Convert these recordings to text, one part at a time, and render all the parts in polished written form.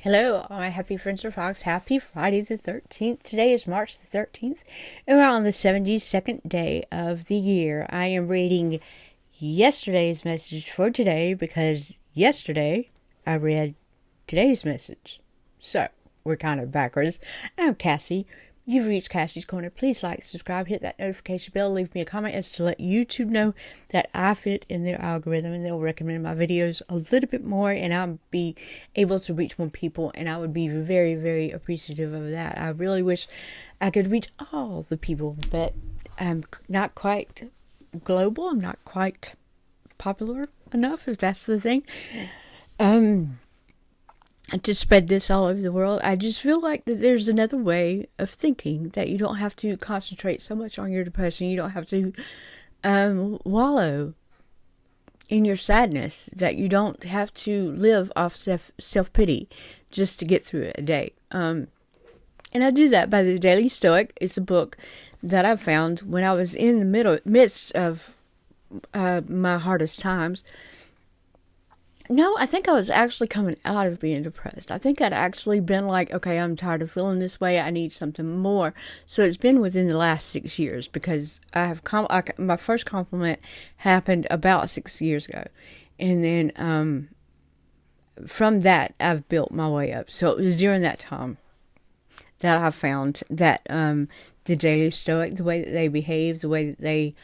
Hello, all my happy friends of Fox. Happy Friday the 13th. Today is March the 13th, and we're on the 72nd day of the year. I am reading yesterday's message for today because yesterday I read today's message. So, we're kind of backwards. I'm Cassie. You've reached Cassie's Corner. Please like, subscribe, hit that notification bell, leave me a comment as to let YouTube know that I fit in their algorithm and they'll recommend my videos a little bit more and I'll be able to reach more people, and I would be very, very appreciative of that. I really wish I could reach all the people, but I'm not quite global. I'm not quite popular enough, if that's the thing. To spread this all over the world. I just feel like that there's another way of thinking, that you don't have to concentrate so much on your depression. You don't have to wallow in your sadness, that you don't have to live off self-pity just to get through a day. And I do that by the Daily Stoic. It's a book that I found when I was in the midst of my hardest times. No, I think I was actually coming out of being depressed. I think I'd actually been like, okay, I'm tired of feeling this way. I need something more. So it's been within the last 6 years, because I have my first compliment happened about 6 years ago. And then from that, I've built my way up. So it was during that time that I found that the Daily Stoic, the way that they behave, the way that they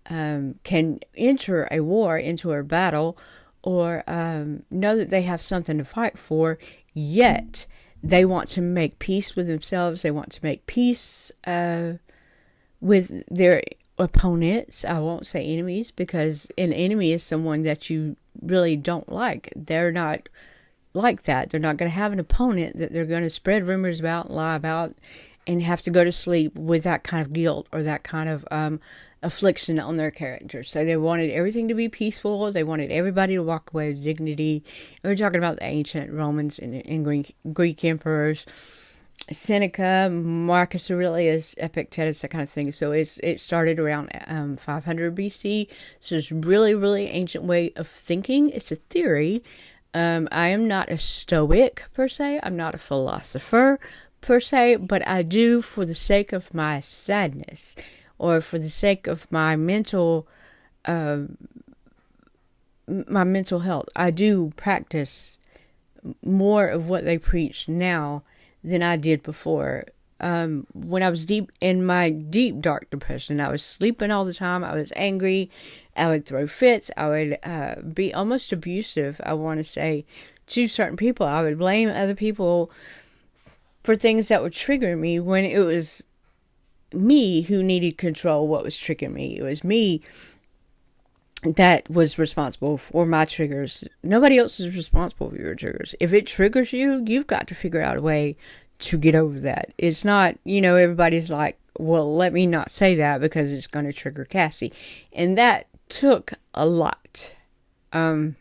can enter a war, into a battle, or know that they have something to fight for, yet they want to make peace with themselves. They want to make peace with their opponents. I won't say enemies, because an enemy is someone that you really don't like. They're not like that. They're not going to have an opponent that they're going to spread rumors about, lie about, and have to go to sleep with that kind of guilt or that kind of affliction on their character. So they wanted everything to be peaceful. They wanted everybody to walk away with dignity. And we're talking about the ancient Romans and Greek emperors, Seneca, Marcus Aurelius, Epictetus, that kind of thing. So it started around 500 BC. So it's really, really ancient way of thinking. It's a theory. I am not a Stoic per se. I'm not a philosopher per se, but I do, for the sake of my sadness, or for the sake of my mental health, I do practice more of what they preach now than I did before. When I was deep in my deep, dark depression, I was sleeping all the time. I was angry. I would throw fits. I would be almost abusive, I want to say, to certain people. I would blame other people for things that would trigger me, when it was me who needed control what was triggering me. It was me that was responsible for my triggers. Nobody else is responsible for your triggers. If it triggers you, you've got to figure out a way to get over that. It's not, everybody's like, well, let me not say that because it's going to trigger Cassie. And that took a lot to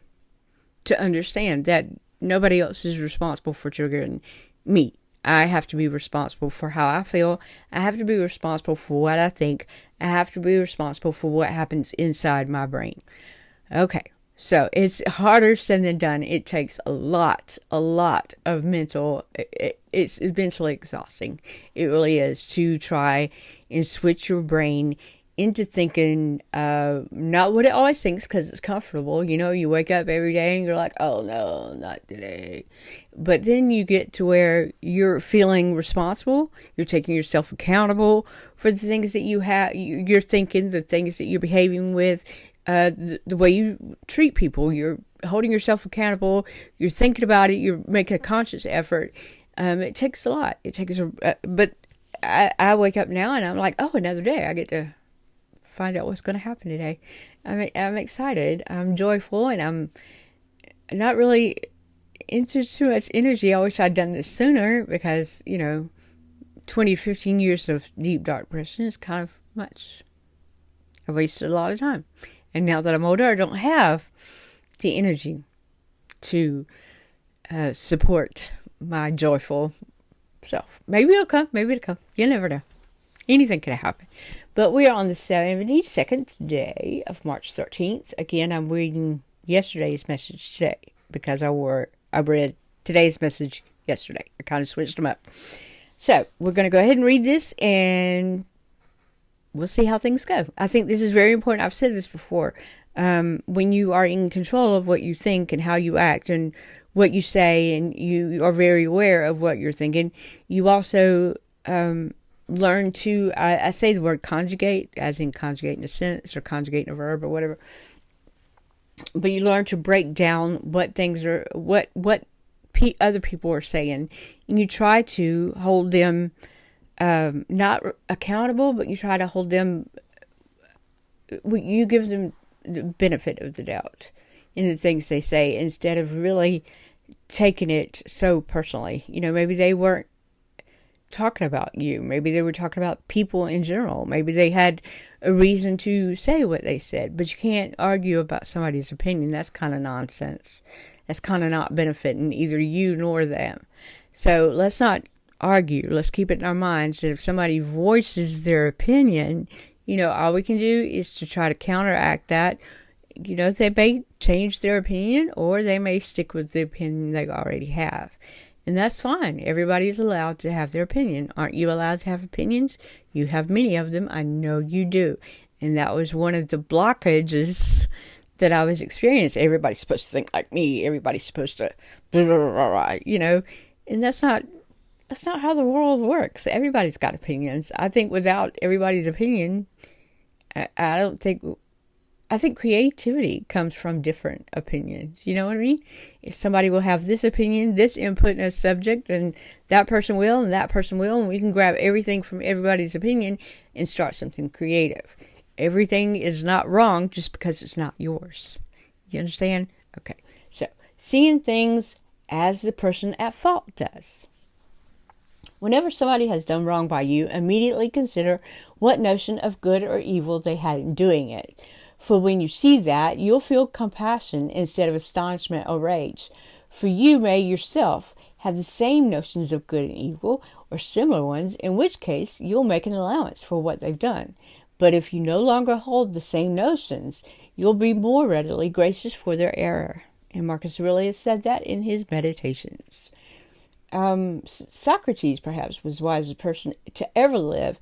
understand that nobody else is responsible for triggering me. I have to be responsible for how I feel. I have to be responsible for what I think. I have to be responsible for what happens inside my brain. Okay, so it's harder said than done. It takes a lot of mental, it's mentally exhausting. It really is, to try and switch your brain into thinking not what it always thinks, because it's comfortable. You wake up every day and you're like, oh no, not today. But then you get to where you're feeling responsible. You're taking yourself accountable for the things that you're thinking, the things that you're behaving with, the way you treat people. You're holding yourself accountable. You're thinking about it. You're making a conscious effort. It takes a lot. But I wake up now and I'm like, oh, another day. I get to find out what's going to happen today. I'm excited. I'm joyful, and I'm not really into too much energy. I wish I'd done this sooner, because 20 to 15 years of deep dark depression is kind of much. I wasted a lot of time, and now that I'm older, I don't have the energy to support my joyful self. Maybe it'll come. You never know. Anything could happen. But we are on the 72nd day of March 13th. Again, I'm reading yesterday's message today, because I read today's message yesterday. I kind of switched them up. So we're going to go ahead and read this, and we'll see how things go. I think this is very important. I've said this before. When you are in control of what you think and how you act and what you say, and you are very aware of what you're thinking, you also learn to, I say the word conjugate, as in conjugating a sentence or conjugating a verb or whatever, but you learn to break down what things are, what other people are saying, and you try to hold them not accountable, but you try to hold them, you give them the benefit of the doubt in the things they say, instead of really taking it so personally. Maybe they weren't talking about you. Maybe they were talking about people in general. Maybe they had a reason to say what they said, but you can't argue about somebody's opinion. That's kind of nonsense. That's kind of not benefiting either you nor them. So let's not argue. Let's keep it in our minds that if somebody voices their opinion, all we can do is to try to counteract that. They may change their opinion, or they may stick with the opinion they already have. And that's fine. Everybody's allowed to have their opinion. Aren't you allowed to have opinions? You have many of them. I know you do. And that was one of the blockages that I was experiencing. Everybody's supposed to think like me. Everybody's supposed to, blah, blah, blah, blah, And that's not how the world works. Everybody's got opinions. I think without everybody's opinion, I think creativity comes from different opinions. You know what I mean? If somebody will have this opinion, this input in a subject, and that person will, and we can grab everything from everybody's opinion and start something creative. Everything is not wrong just because it's not yours. You understand? Okay. So, seeing things as the person at fault does. Whenever somebody has done wrong by you, immediately consider what notion of good or evil they had in doing it. For when you see that, you'll feel compassion instead of astonishment or rage. For you may yourself have the same notions of good and evil, or similar ones, in which case you'll make an allowance for what they've done. But if you no longer hold the same notions, you'll be more readily gracious for their error. And Marcus Aurelius said that in his Meditations. Socrates, perhaps, was the wisest person to ever live,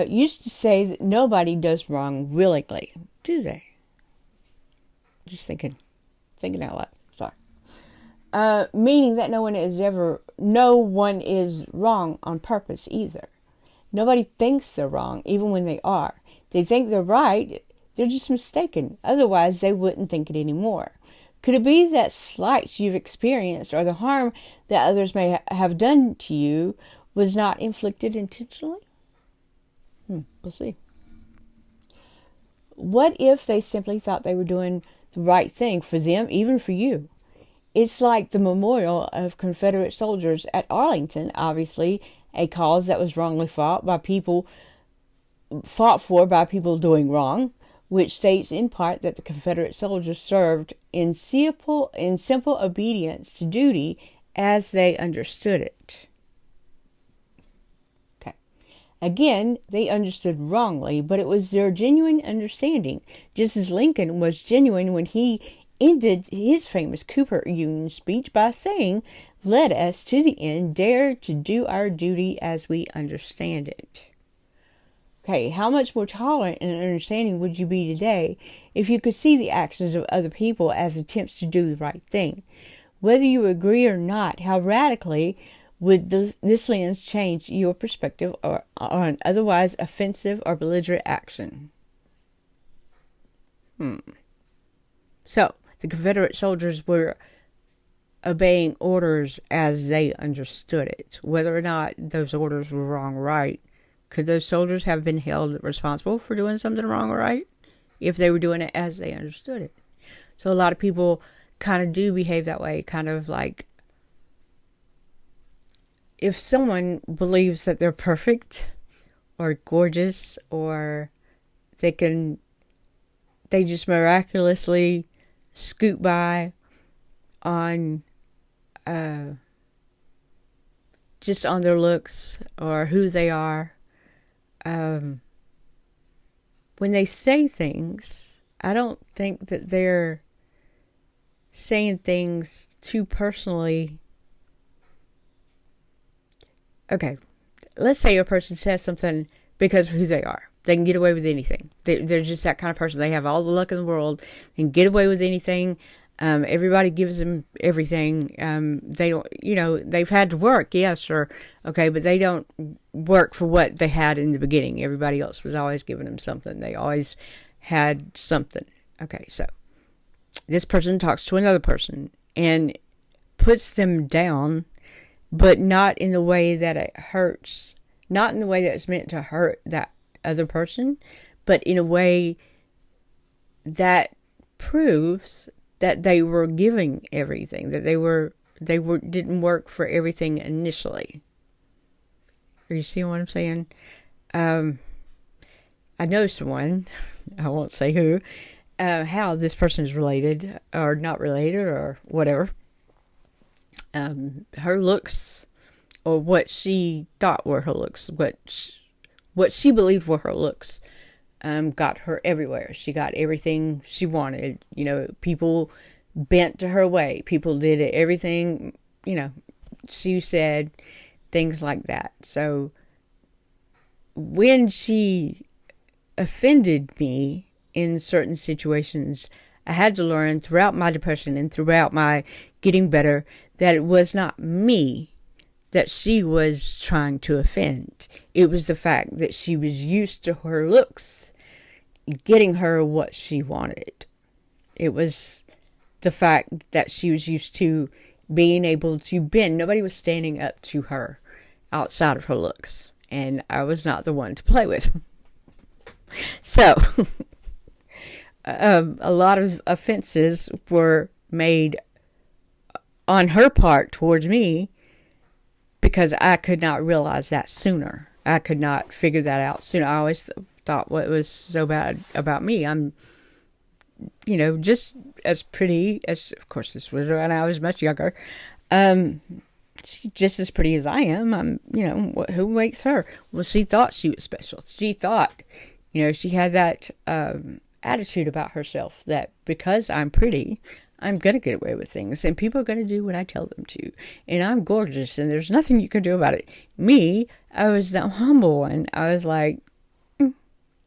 used to say that nobody does wrong willingly. Do they? Just thinking out loud. Sorry. Meaning that no one is wrong on purpose either. Nobody thinks they're wrong, even when they are. They think they're right. They're just mistaken. Otherwise, they wouldn't think it anymore. Could it be that slights you've experienced or the harm that others may have done to you was not inflicted intentionally? We'll see. What if they simply thought they were doing the right thing for them, even for you? It's like the memorial of Confederate soldiers at Arlington, obviously a cause that was wrongly fought for by people doing wrong, which states in part that the Confederate soldiers served in simple obedience to duty as they understood it. Okay. Again, they understood wrongly, but it was their genuine understanding, just as Lincoln was genuine when he ended his famous Cooper Union speech by saying, "Let us to the end dare to do our duty as we understand it." Okay, how much more tolerant and understanding would you be today if you could see the actions of other people as attempts to do the right thing? Whether you agree or not, how radically would this lens change your perspective on otherwise offensive or belligerent action? So, the Confederate soldiers were obeying orders as they understood it. Whether or not those orders were wrong or right, could those soldiers have been held responsible for doing something wrong or right if they were doing it as they understood it? So a lot of people kind of do behave that way, kind of like if someone believes that they're perfect or gorgeous or they just miraculously scoot by on just on their looks or who they are. When they say things, I don't think that they're saying things too personally okay, let's say a person says something because of who they are. They can get away with anything. They're just that kind of person. They have all the luck in the world and get away with anything. Everybody gives them everything. They don't, they've had to work, yes, sure, okay, but they don't work for what they had in the beginning. Everybody else was always giving them something. They always had something. Okay, so this person talks to another person and puts them down, but not in the way that it hurts. Not in the way that it's meant to hurt that other person, but in a way that proves that they were giving everything, that they didn't work for everything initially. Are you seeing what I'm saying? I know someone, I won't say who, how this person is related or not related or whatever. Her looks, or what she thought were her looks, what she believed were her looks, got her everywhere. She got everything she wanted. People bent to her way. People did everything, she said, things like that. So when she offended me in certain situations, I had to learn throughout my depression and throughout my getting better that it was not me that she was trying to offend. It was the fact that she was used to her looks getting her what she wanted. It was the fact that she was used to being able to bend. Nobody was standing up to her outside of her looks, and I was not the one to play with. So, a lot of offenses were made on her part towards me because I could not realize that sooner. I could not figure that out sooner. I always thought what was so bad about me. I'm, just as pretty as, of course, this was when I was much younger. She's just as pretty as I am. I'm, who makes her? Well, she thought she was special. She thought, she had that attitude about herself that because I'm pretty, I'm going to get away with things, and people are going to do what I tell them to, and I'm gorgeous, and there's nothing you can do about it. Me, I was the humble one. I was like,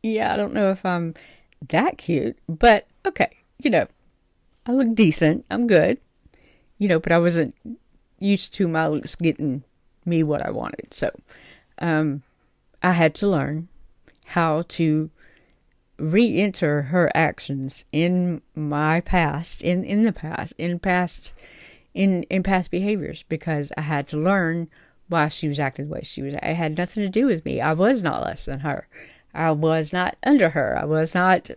yeah, I don't know if I'm that cute, but okay, I look decent, I'm good, but I wasn't used to my looks getting me what I wanted, so I had to learn how to re-enter her actions in my past, in past behaviors, because I had to learn why she was acting the way she was. It had nothing to do with me. I was not less than her. I was not under her. I was not,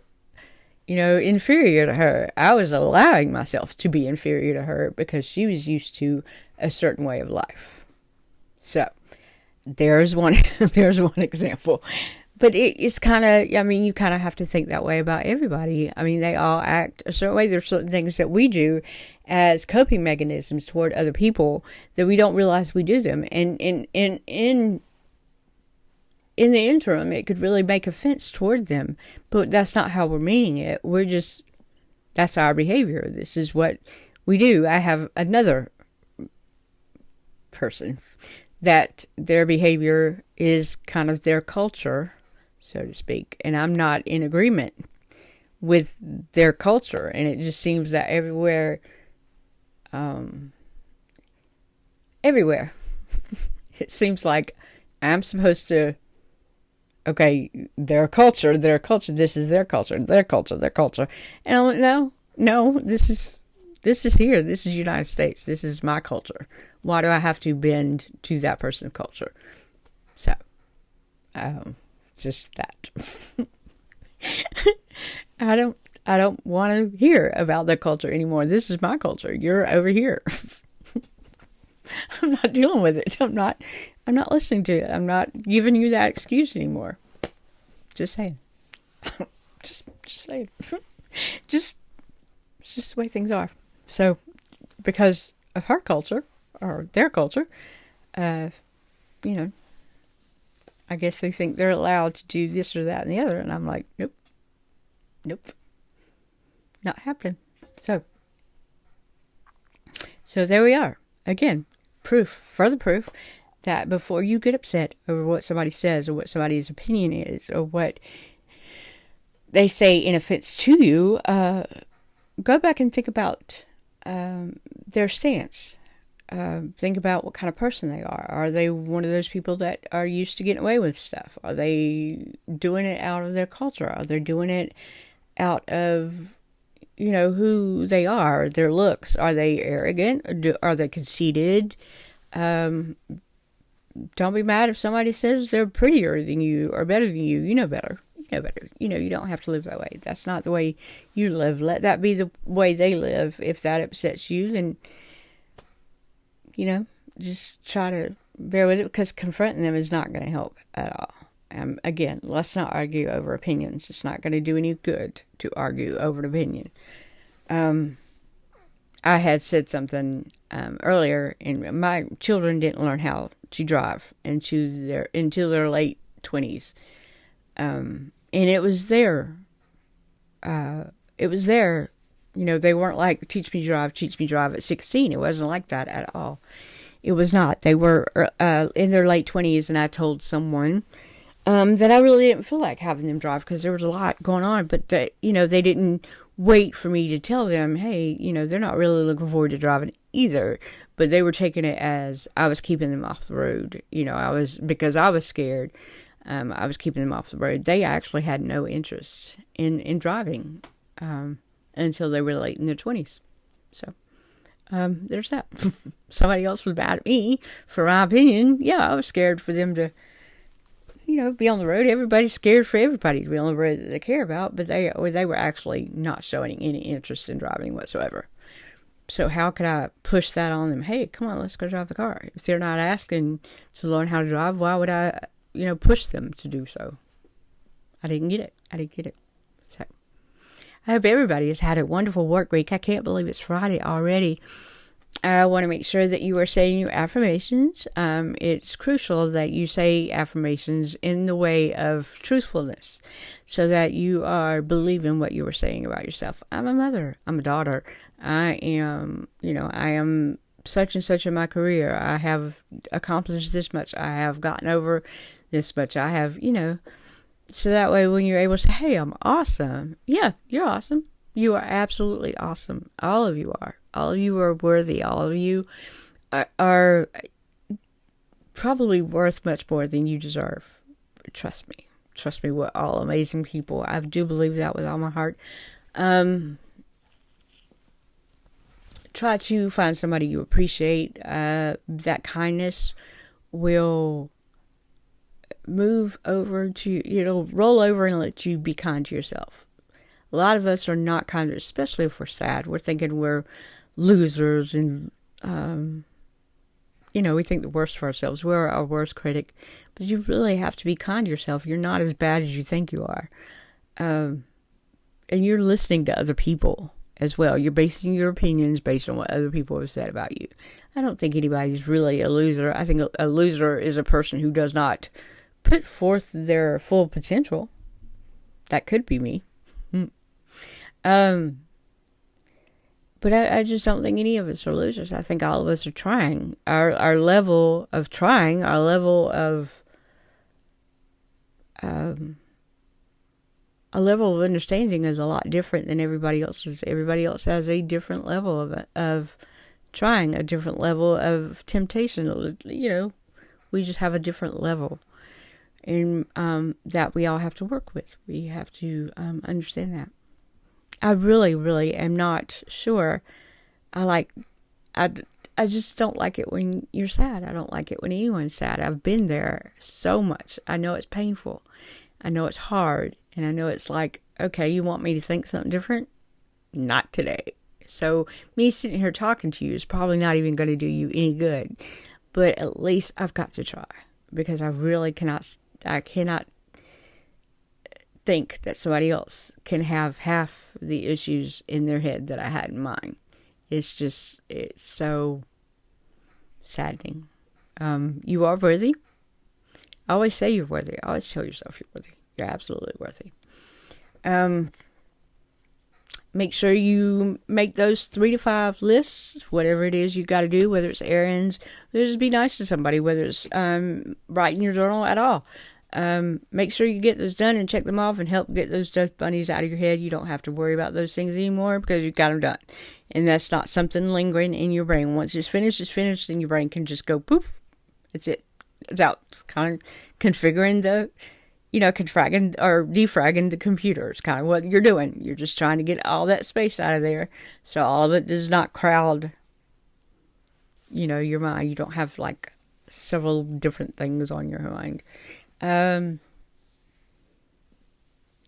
inferior to her. I was allowing myself to be inferior to her because she was used to a certain way of life. So there's one example. But it's kind of, you kind of have to think that way about everybody. They all act a certain way. There's certain things that we do as coping mechanisms toward other people that we don't realize we do them. And in the interim, it could really make offense toward them. But that's not how we're meaning it. That's our behavior. This is what we do. I have another person that their behavior is kind of their culture, so to speak, and I'm not in agreement with their culture, and it just seems that everywhere, it seems like I'm supposed to, okay, their culture, this is their culture, and I'm like, no, this is here, this is United States, this is my culture. Why do I have to bend to that person's culture? So, just that. I don't want to hear about the culture anymore. This is my culture. You're over here. I'm not dealing with it. I'm not listening to it. I'm not giving you that excuse anymore. Just saying. just saying. Just the way things are. So, because of her culture, or their culture, I guess they think they're allowed to do this or that and the other, and I'm like, nope, not happening. So there we are. Again, further proof that before you get upset over what somebody says or what somebody's opinion is or what they say in offense to you, go back and think about their stance. Think about what kind of person they are. Are they one of those people that are used to getting away with stuff? Are they doing it out of their culture? Are they doing it out of, who they are, their looks? Are they arrogant? Are they conceited? Don't be mad if somebody says they're prettier than you or better than you. You know better. You know better. You don't have to live that way. That's not the way you live. Let that be the way they live. If that upsets you, then just try to bear with it, because confronting them is not going to help at all. Again, let's not argue over opinions. It's not going to do any good to argue over an opinion. I had said something earlier, and my children didn't learn how to drive until their late 20s. And it was there. They weren't like, teach me to drive at 16. It wasn't like that at all. It was not. They were in their late 20s, and I told someone that I really didn't feel like having them drive because there was a lot going on, but they didn't wait for me to tell them, hey, they're not really looking forward to driving either, but they were taking it as I was keeping them off the road. Because I was scared. I was keeping them off the road. They actually had no interest in driving until they were late in their 20s. So there's that. Somebody else was mad at me for my opinion. Yeah, I was scared for them to, be on the road. Everybody's scared for everybody to be on the road that they care about, but they were actually not showing any interest in driving whatsoever. So how could I push that on them? Hey, come on, let's go drive the car. If they're not asking to learn how to drive, why would I, push them to do so? I didn't get it. So I hope everybody has had a wonderful work week. I can't believe it's Friday already. I want to make sure that you are saying your affirmations. It's crucial that you say affirmations in the way of truthfulness so that you are believing what you were saying about yourself. I'm a mother. I'm a daughter. I am such and such in my career. I have accomplished this much. I have gotten over this much. I have, so that way when you're able to say, hey, I'm awesome. Yeah, you're awesome. You are absolutely awesome. All of you are. All of you are worthy. All of you are probably worth much more than you deserve. Trust me. Trust me, we're all amazing people. I do believe that with all my heart. Try to find somebody you appreciate. That kindness will move over to, it'll roll over and let you be kind to yourself. A lot of us are not kind, especially if we're sad. We're thinking we're losers and, we think the worst for ourselves. We're our worst critic. But you really have to be kind to yourself. You're not as bad as you think you are. And you're listening to other people as well. You're basing your opinions based on what other people have said about you. I don't think anybody's really a loser. I think a loser is a person who does not put forth their full potential. That could be me. But I just don't think any of us are losers. I think all of us are trying. Our level of trying, our level of understanding is a lot different than everybody else's. Everybody else has a different level of trying, a different level of temptation. We just have a different level, and that we all have to work with. We have to understand that. I really, really am not sure. I just don't like it when you're sad. I don't like it when anyone's sad. I've been there so much. I know it's painful. I know it's hard. And I know it's like, okay, you want me to think something different? Not today. So me sitting here talking to you is probably not even going to do you any good. But at least I've got to try. Because I really cannot think that somebody else can have half the issues in their head that I had in mine. It's so saddening. You are worthy. I always say you're worthy. I always tell yourself you're worthy. You're absolutely worthy. make sure you make those 3 to 5 lists, whatever it is you got to do, whether it's errands, just be nice to somebody, whether it's writing your journal at all. Make sure you get those done and check them off and help get those dust bunnies out of your head. You don't have to worry about those things anymore because you got them done. And that's not something lingering in your brain. Once it's finished, then your brain can just go poof. It's it. It's out. It's kind of configuring confragging or defragging the computer. It's kind of what you're doing. You're just trying to get all that space out of there so all of it does not crowd, your mind. You don't have like several different things on your mind.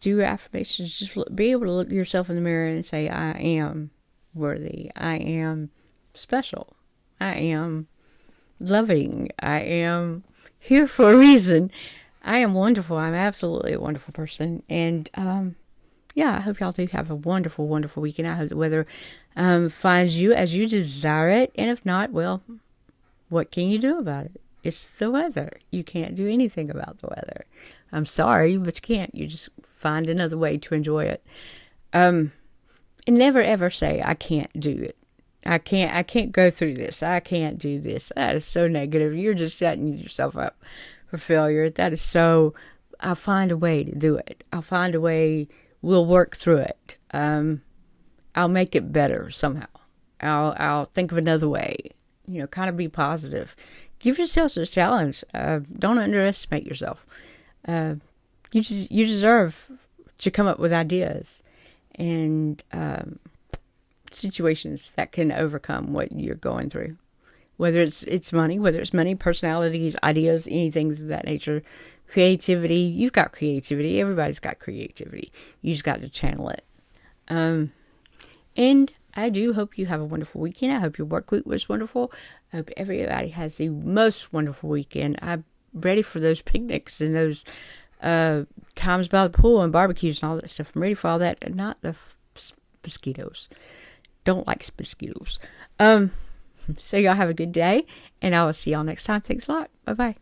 Do affirmations. Just be able to look yourself in the mirror and say, I am worthy. I am special. I am loving. I am here for a reason. I am wonderful. I'm absolutely a wonderful person. And, I hope y'all do have a wonderful, wonderful weekend. I hope the weather finds you as you desire it. And if not, well, what can you do about it? It's the weather. You can't do anything about the weather. I'm sorry, but you can't. You just find another way to enjoy it. And never ever say, I can't do it. I can't go through this. I can't do this. That is so negative. You're just setting yourself up for failure. That is so, I'll find a way to do it. I'll find a way. We'll work through it. I'll make it better somehow. I'll think of another way. Kind of be positive. Give yourself a challenge. Don't underestimate yourself. You deserve to come up with ideas and situations that can overcome what you're going through. Whether it's money, personalities, ideas, anything of that nature. Creativity. You've got creativity. Everybody's got creativity. You just got to channel it. And I do hope you have a wonderful weekend. I hope your work week was wonderful. I hope everybody has the most wonderful weekend. I'm ready for those picnics and those times by the pool and barbecues and all that stuff. I'm ready for all that, and not the mosquitoes. Don't like mosquitoes. So y'all have a good day, and I will see y'all next time. Thanks a lot. Bye-bye.